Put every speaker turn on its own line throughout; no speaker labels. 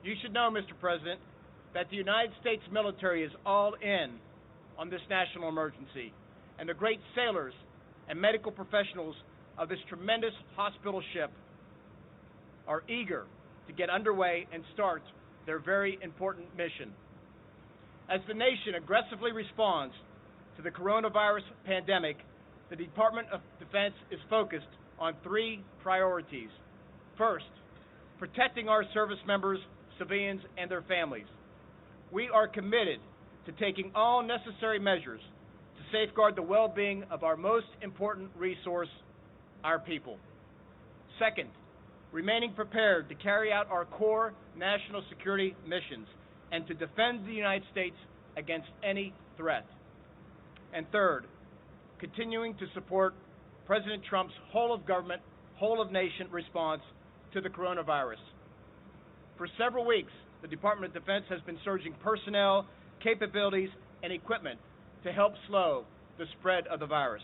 You should know, Mr. President, that the United States military is all in on this national emergency, and the great sailors and medical professionals of this tremendous hospital ship are eager to get underway and start their very important mission. As the nation aggressively responds to the coronavirus pandemic, the Department of Defense is focused on three priorities. First, protecting our service members, civilians, and their families. We are committed to taking all necessary measures to safeguard the well-being of our most important resource, our people. Second, remaining prepared to carry out our core national security missions and to defend the United States against any threat. And third, continuing to support President Trump's whole-of-government, whole-of-nation response to the coronavirus. For several weeks, the Department of Defense has been surging personnel, capabilities, and equipment to help slow the spread of the virus.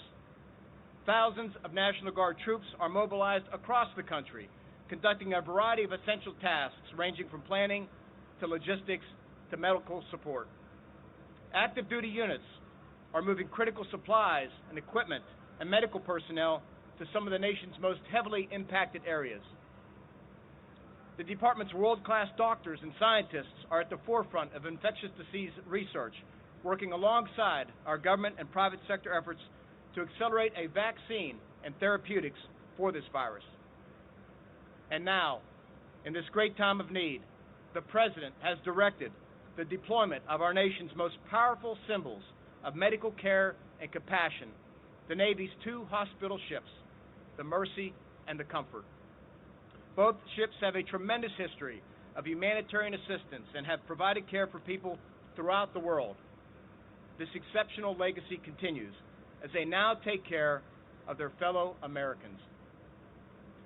Thousands of National Guard troops are mobilized across the country, conducting a variety of essential tasks ranging from planning to logistics to medical support. Active duty units are moving critical supplies and equipment and medical personnel to some of the nation's most heavily impacted areas. The department's world-class doctors and scientists are at the forefront of infectious disease research, working alongside our government and private sector efforts to accelerate a vaccine and therapeutics for this virus. And now, in this great time of need, the President has directed the deployment of our nation's most powerful symbols of medical care and compassion, the Navy's two hospital ships, the Mercy and the Comfort. Both ships have a tremendous history of humanitarian assistance and have provided care for people throughout the world. This exceptional legacy continues as they now take care of their fellow Americans.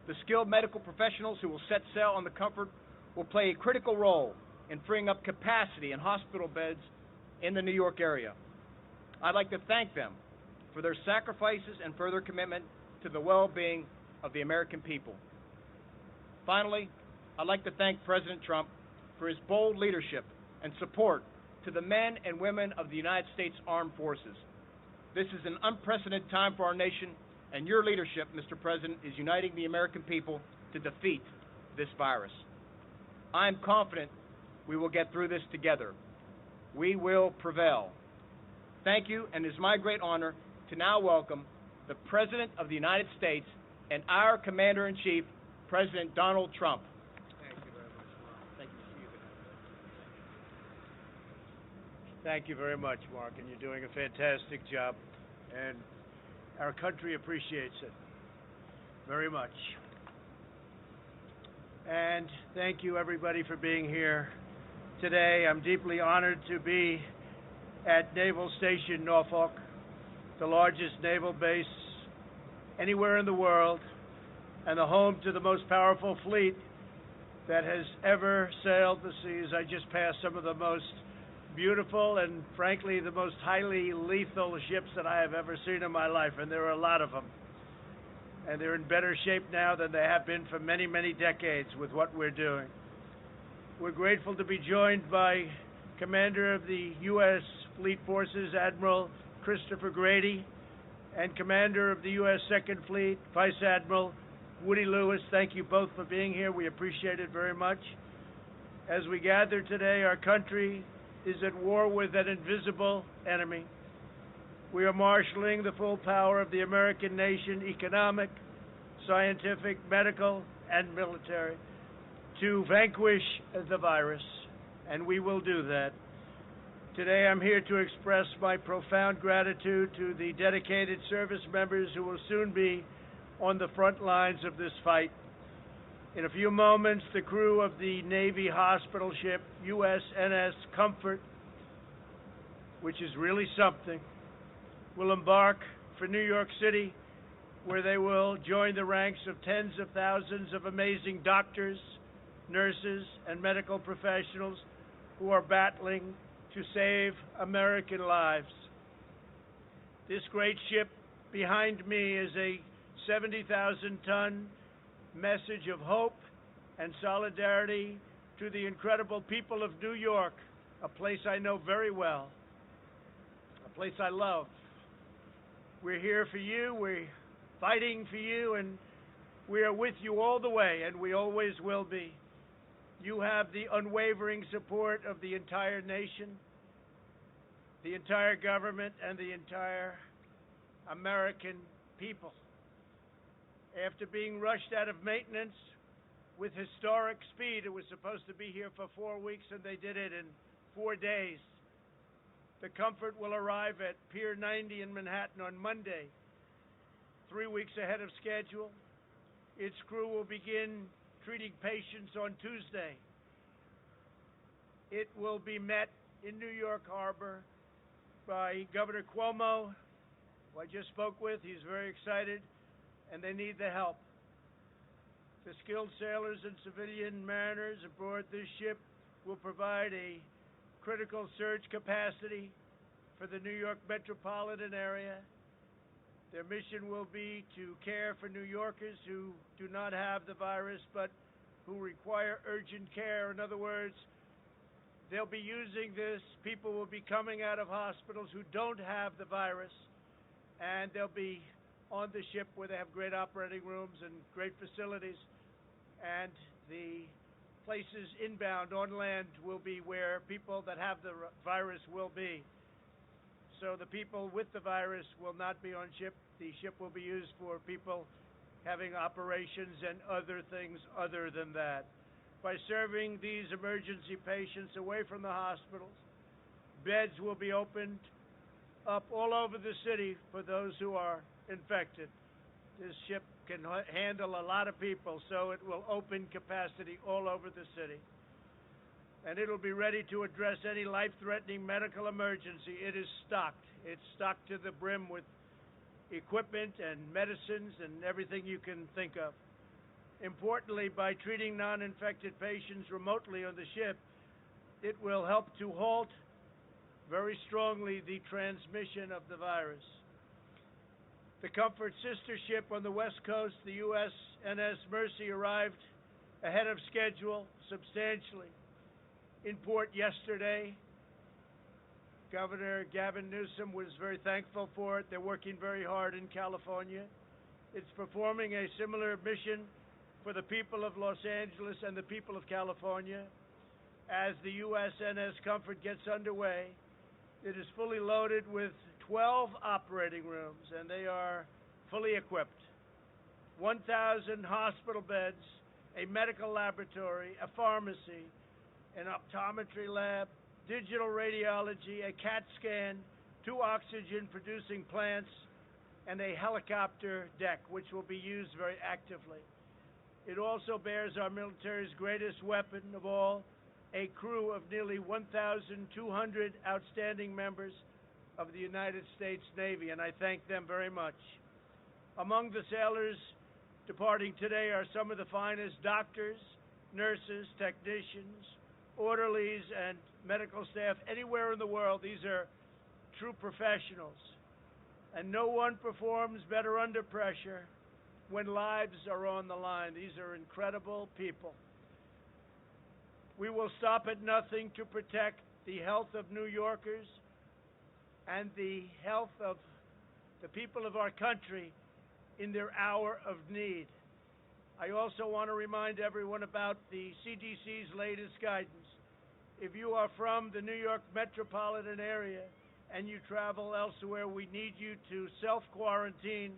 The skilled medical professionals who will set sail on the Comfort will play a critical role in freeing up capacity in hospital beds in the New York area. I'd like to thank them for their sacrifices and further commitment to the well-being of the American people. Finally, I'd like to thank President Trump for his bold leadership and support to the men and women of the United States Armed Forces. This is an unprecedented time for our nation, and your leadership, Mr. President, is uniting the American people to defeat this virus. I am confident we will get through this together. We will prevail. Thank you, and it is my great honor to now welcome the President of the United States and our Commander-in-Chief, President Donald Trump.
Thank you very much, Mark.
Thank you.
Thank you very much, Mark, and you're doing a fantastic job, and our country appreciates it very much. And thank you, everybody, for being here today. I'm deeply honored to be at Naval Station Norfolk, the largest naval base anywhere in the world, and the home to the most powerful fleet that has ever sailed the seas. I just passed some of the most beautiful and, frankly, the most highly lethal ships that I have ever seen in my life, and there are a lot of them. And they're in better shape now than they have been for many, many decades with what we're doing. We're grateful to be joined by Commander of the U.S. Fleet Forces, Admiral Christopher Grady, and Commander of the U.S. Second Fleet, Vice Admiral Woody Lewis. Thank you both for being here. We appreciate it very much. As we gather today, our country is at war with an invisible enemy. We are marshaling the full power of the American nation, economic, scientific, medical, and military, to vanquish the virus, and we will do that. Today I'm here to express my profound gratitude to the dedicated service members who will soon be on the front lines of this fight. In a few moments, the crew of the Navy hospital ship USNS Comfort, which is really something, will embark for New York City, where they will join the ranks of tens of thousands of amazing doctors, nurses, and medical professionals who are battling to save American lives. This great ship behind me is a 70,000-ton message of hope and solidarity to the incredible people of New York, a place I know very well, a place I love. We're here for you, we're fighting for you, and we are with you all the way, and we always will be. You have the unwavering support of the entire nation, the entire government, and the entire American people. After being rushed out of maintenance with historic speed, it was supposed to be here for 4 weeks, and they did it in 4 days. The Comfort will arrive at Pier 90 in Manhattan on Monday, 3 weeks ahead of schedule. Its crew will begin treating patients on Tuesday. It will be met in New York Harbor by Governor Cuomo, who I just spoke with. He's very excited, and they need the help. The skilled sailors and civilian mariners aboard this ship will provide a critical surge capacity for the New York metropolitan area. Their mission will be to care for New Yorkers who do not have the virus but who require urgent care. In other words, they'll be using this. People will be coming out of hospitals who don't have the virus, and they'll be on the ship where they have great operating rooms and great facilities, and the places inbound on land will be where people that have the virus will be. So the people with the virus will not be on ship. The ship will be used for people having operations and other things other than that. By serving these emergency patients away from the hospitals, beds will be opened up all over the city for those who are infected. This ship can handle a lot of people, so it will open capacity all over the city. And it'll be ready to address any life-threatening medical emergency. It is stocked. It's stocked to the brim with equipment and medicines and everything you can think of. Importantly, by treating non-infected patients remotely on the ship, it will help to halt very strongly the transmission of the virus. The Comfort sister ship on the West Coast, the USNS Mercy, arrived ahead of schedule substantially in port yesterday. Governor Gavin Newsom was very thankful for it. They're working very hard in California. It's performing a similar mission for the people of Los Angeles and the people of California. As the USNS Comfort gets underway, it is fully loaded with 12 operating rooms, and they are fully equipped. 1,000 hospital beds, a medical laboratory, a pharmacy, an optometry lab, digital radiology, a CAT scan, 2 oxygen-producing plants, and a helicopter deck, which will be used very actively. It also bears our military's greatest weapon of all, a crew of nearly 1,200 outstanding members of the United States Navy, and I thank them very much. Among the sailors departing today are some of the finest doctors, nurses, technicians, orderlies, and medical staff anywhere in the world. These are true professionals, and no one performs better under pressure when lives are on the line. These are incredible people. We will stop at nothing to protect the health of New Yorkers and the health of the people of our country in their hour of need. I also want to remind everyone about the CDC's latest guidance. If you are from the New York metropolitan area and you travel elsewhere, we need you to self-quarantine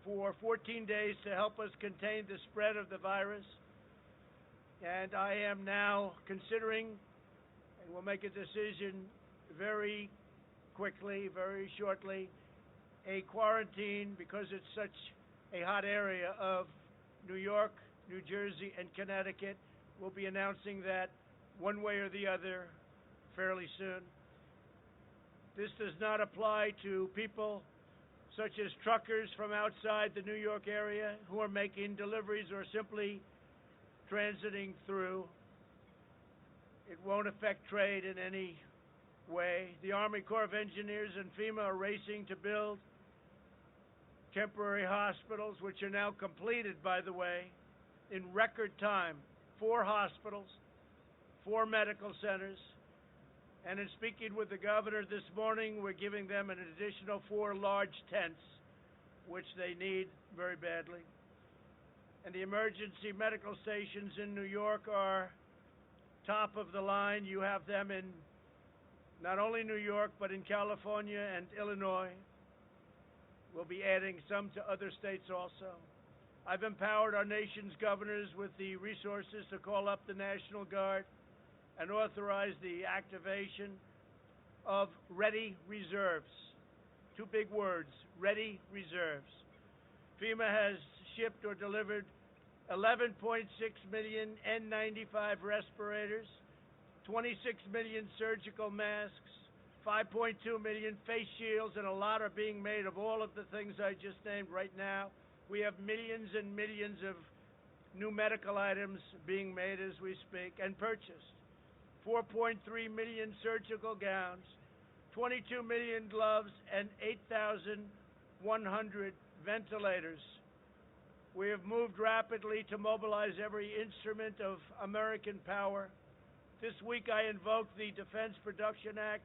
for 14 days to help us contain the spread of the virus. And I am now considering, and we'll make a decision very quickly, very shortly, a quarantine, because it's such a hot area, of New York, New Jersey, and Connecticut. We'll be announcing that one way or the other fairly soon. This does not apply to people such as truckers from outside the New York area who are making deliveries or simply transiting through. It won't affect trade in any way. The Army Corps of Engineers and FEMA are racing to build temporary hospitals, which are now completed, by the way, in record time. 4 hospitals 4 medical centers, and in speaking with the governor this morning, we're giving them an additional 4 large tents, which they need very badly. And the emergency medical stations in New York are top of the line. You have them in not only New York, but in California and Illinois. We'll be adding some to other states also. I've empowered our nation's governors with the resources to call up the National Guard and authorize the activation of ready reserves. 2 big words, ready reserves. FEMA has shipped or delivered 11.6 million N95 respirators, 26 million surgical masks, 5.2 million face shields, and a lot are being made of all of the things I just named right now. We have millions and millions of new medical items being made as we speak and purchased. 4.3 million surgical gowns, 22 million gloves, and 8,100 ventilators. We have moved rapidly to mobilize every instrument of American power. This week I invoked the Defense Production Act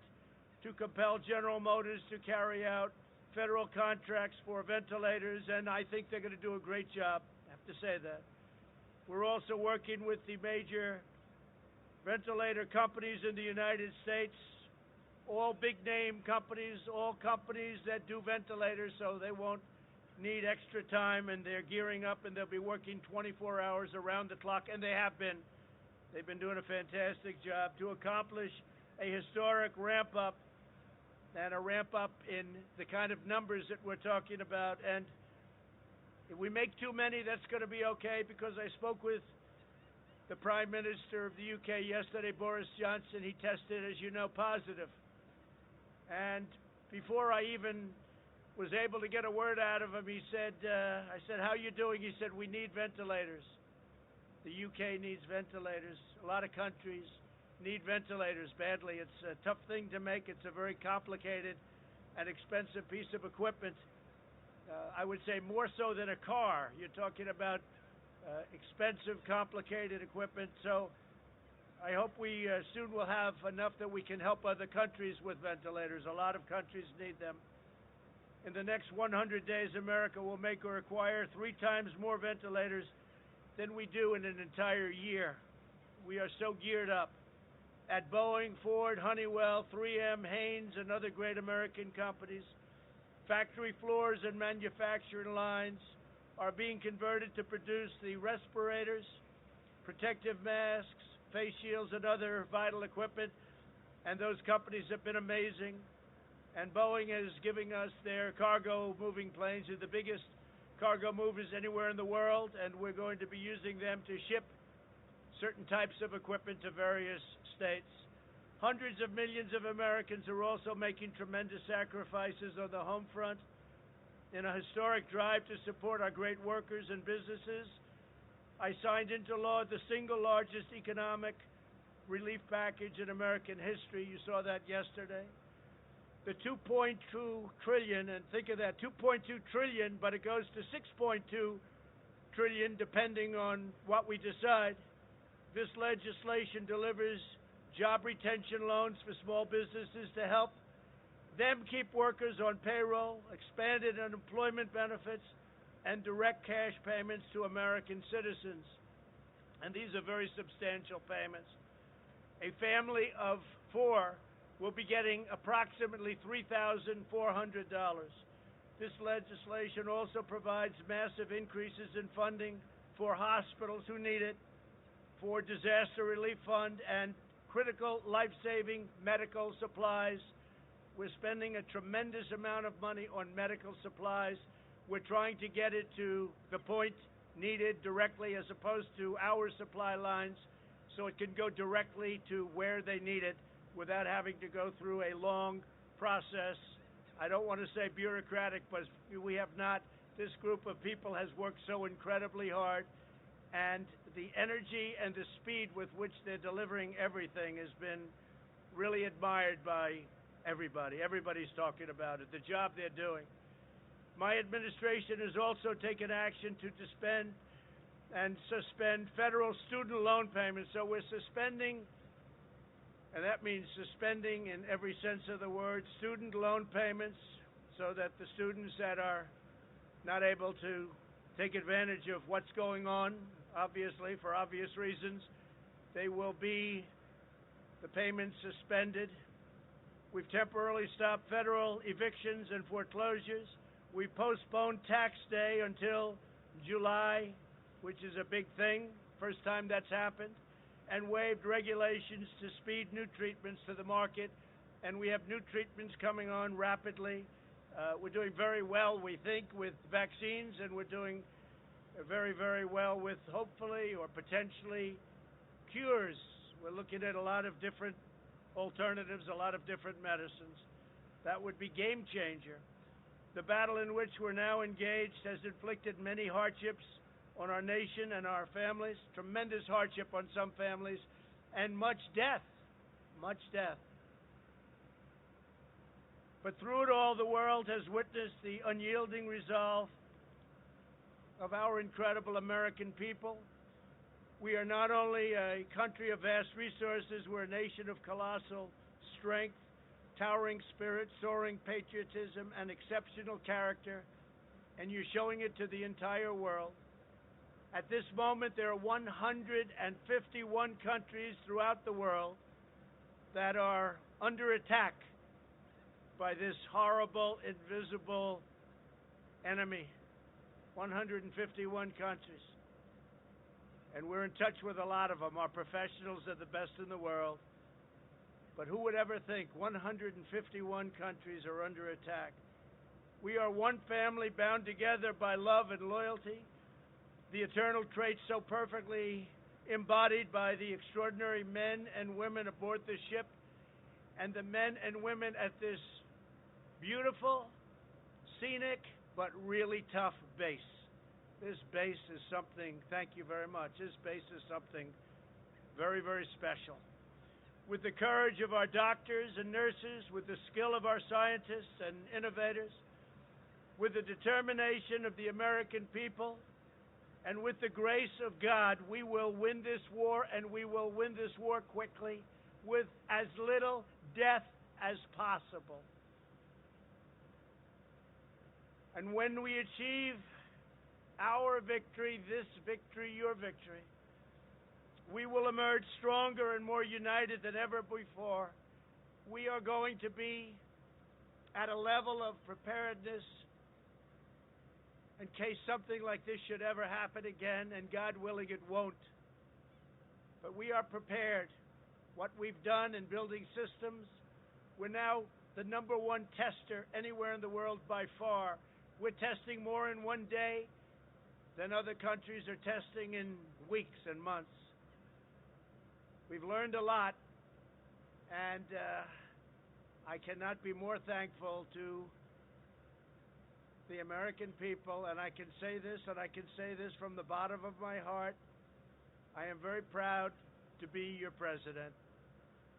to compel General Motors to carry out federal contracts for ventilators, and I think they're going to do a great job. I have to say that. We're also working with the major ventilator companies in the United States, all big-name companies, all companies that do ventilators, so they won't need extra time, and they're gearing up, and they'll be working 24 hours around the clock, and they have been. They've been doing a fantastic job to accomplish a historic ramp-up, and a ramp-up in the kind of numbers that we're talking about. And if we make too many, that's going to be okay, because I spoke with the Prime Minister of the UK yesterday, Boris Johnson. He tested, as you know, positive. And before I even was able to get a word out of him, he said, I said, how are you doing? He said, we need ventilators. The UK needs ventilators. A lot of countries need ventilators badly. It's a tough thing to make. It's a very complicated and expensive piece of equipment. I would say more so than a car. You're talking about expensive, complicated equipment. So I hope we soon will have enough that we can help other countries with ventilators. A lot of countries need them. In the next 100 days, America will make or acquire 3 times more ventilators than we do in an entire year. We are so geared up. At Boeing, Ford, Honeywell, 3M, Haynes, and other great American companies, factory floors and manufacturing lines are being converted to produce the respirators, protective masks, face shields, and other vital equipment, and those companies have been amazing. And Boeing is giving us their cargo moving planes. They're the biggest cargo movers anywhere in the world, and we're going to be using them to ship certain types of equipment to various states. Hundreds of millions of Americans are also making tremendous sacrifices on the home front in a historic drive to support our great workers and businesses. I signed into law the single largest economic relief package in American history. You saw that yesterday. The $2.2 trillion, and think of that, $2.2 trillion, but it goes to $6.2 trillion depending on what we decide. This legislation delivers job retention loans for small businesses to help them keep workers on payroll, expanded unemployment benefits, and direct cash payments to American citizens. And these are very substantial payments. A family of 4 will be getting approximately $3,400. This legislation also provides massive increases in funding for hospitals who need it, for disaster relief fund, and critical life-saving medical supplies. We're spending a tremendous amount of money on medical supplies. We're trying to get it to the point needed directly, as opposed to our supply lines, so it can go directly to where they need it without having to go through a long process. I don't want to say bureaucratic, but we have not. This group of people has worked so incredibly hard, and the energy and the speed with which they're delivering everything has been really admired by everybody. Everybody's talking about it, the job they're doing. My administration has also taken action to suspend federal student loan payments. So we're suspending And that means suspending, in every sense of the word, student loan payments so that the students that are not able to take advantage of what's going on, obviously, for obvious reasons, the payments suspended. We've temporarily stopped federal evictions and foreclosures. We've postponed tax day until July, which is a big thing, first time that's happened, and waived regulations to speed new treatments to the market. And we have new treatments coming on rapidly. We're doing very well, we think, with vaccines, and we're doing very, very well with, hopefully or potentially, cures. We're looking at a lot of different alternatives, a lot of different medicines. That would be game changer. The battle in which we're now engaged has inflicted many hardships on our nation and our families, tremendous hardship on some families, and much death, much death. But through it all, the world has witnessed the unyielding resolve of our incredible American people. We are not only a country of vast resources, we're a nation of colossal strength, towering spirit, soaring patriotism, and exceptional character, and you're showing it to the entire world. At this moment, there are 151 countries throughout the world that are under attack by this horrible, invisible enemy. 151 countries. And we're in touch with a lot of them. Our professionals are the best in the world. But who would ever think 151 countries are under attack? We are one family bound together by love and loyalty, the eternal traits so perfectly embodied by the extraordinary men and women aboard the ship and the men and women at this beautiful, scenic, but really tough base. This base is something, thank you very much, this base is something very, very special. With the courage of our doctors and nurses, with the skill of our scientists and innovators, with the determination of the American people, and with the grace of God, we will win this war, and we will win this war quickly, with as little death as possible. And when we achieve our victory, this victory, your victory, we will emerge stronger and more united than ever before. We are going to be at a level of preparedness in case something like this should ever happen again, and God willing it won't. But we are prepared. What we've done in building systems, we're now the #1 tester anywhere in the world by far. We're testing more in one day than other countries are testing in weeks and months. We've learned a lot, and I cannot be more thankful to the American people, and I can say this, and I can say this from the bottom of my heart. I am very proud to be your president.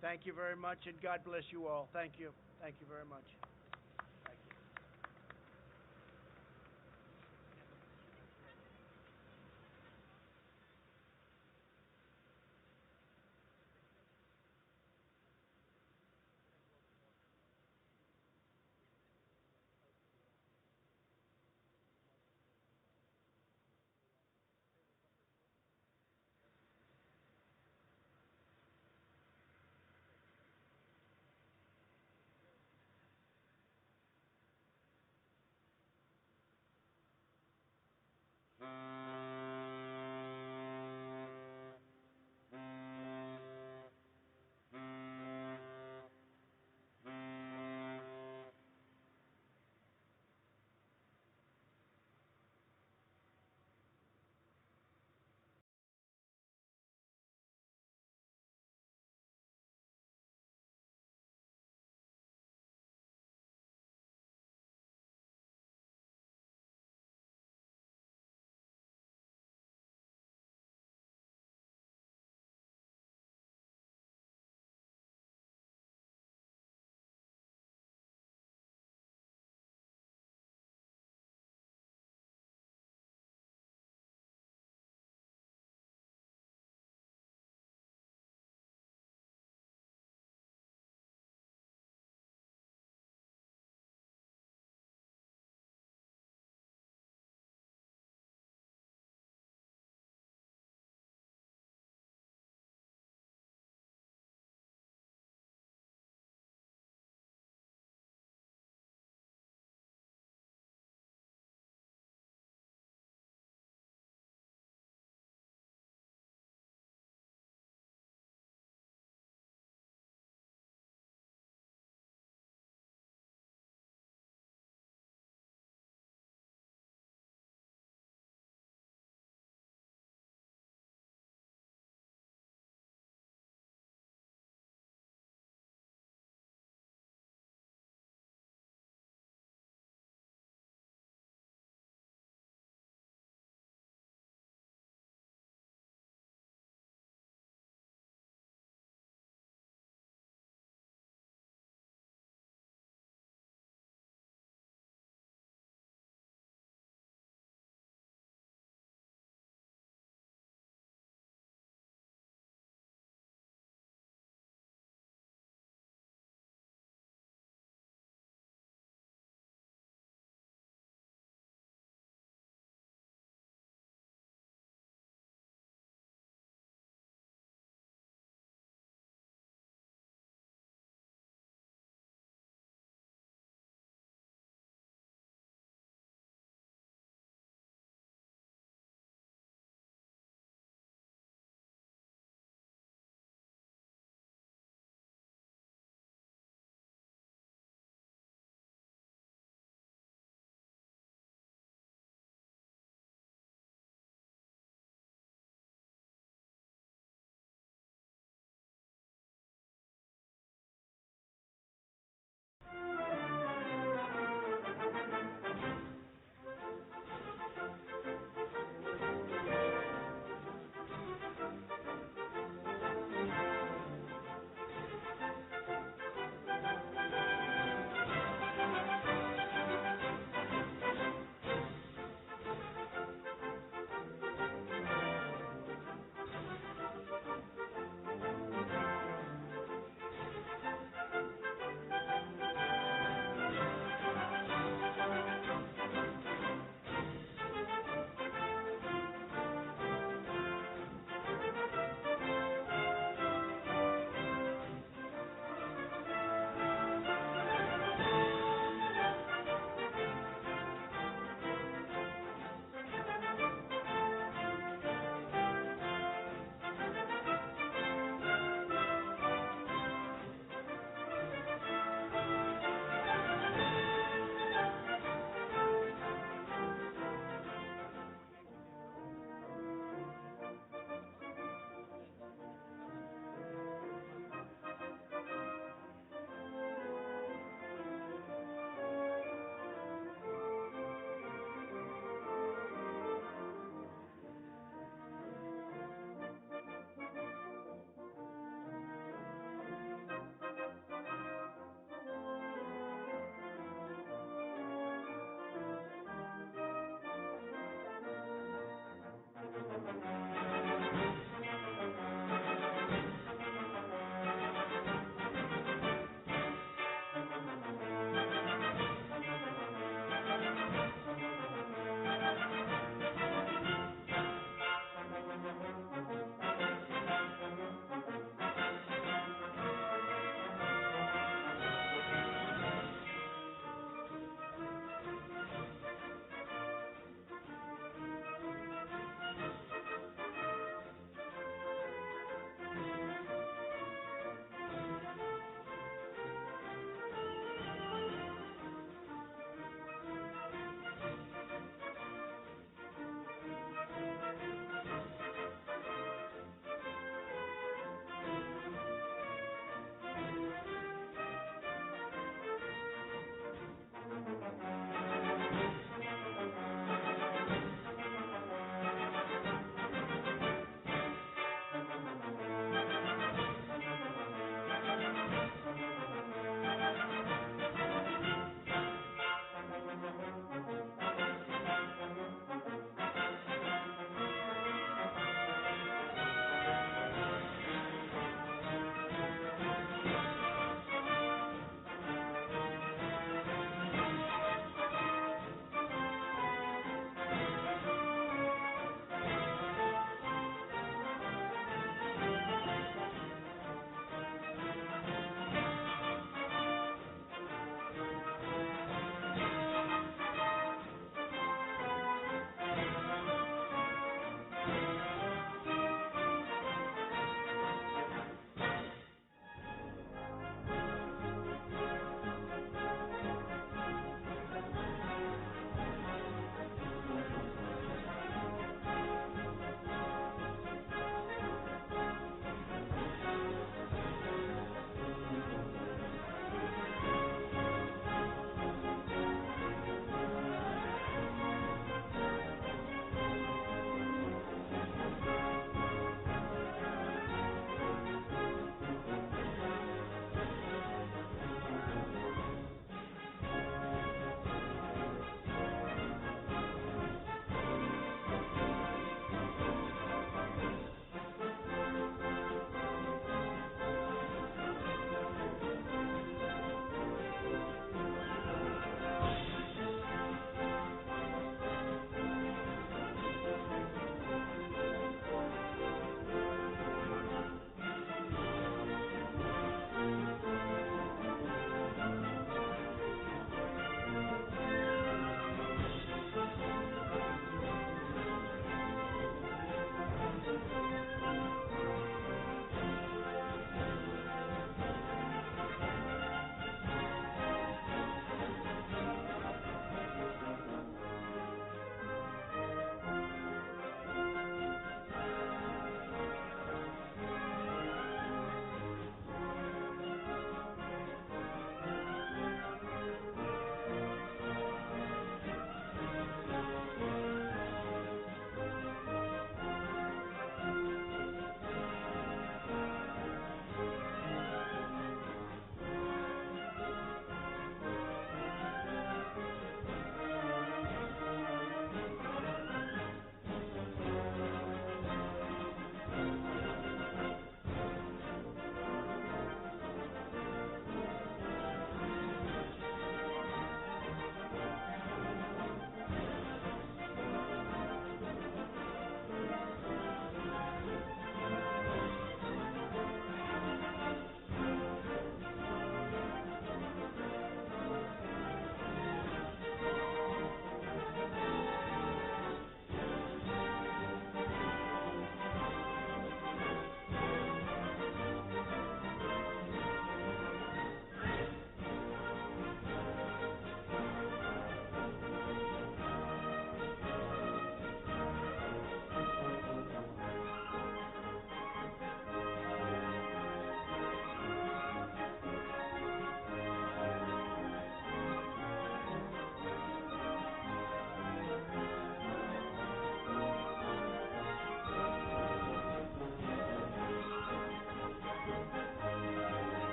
Thank you very much, and God bless you all. Thank you. Thank you very much.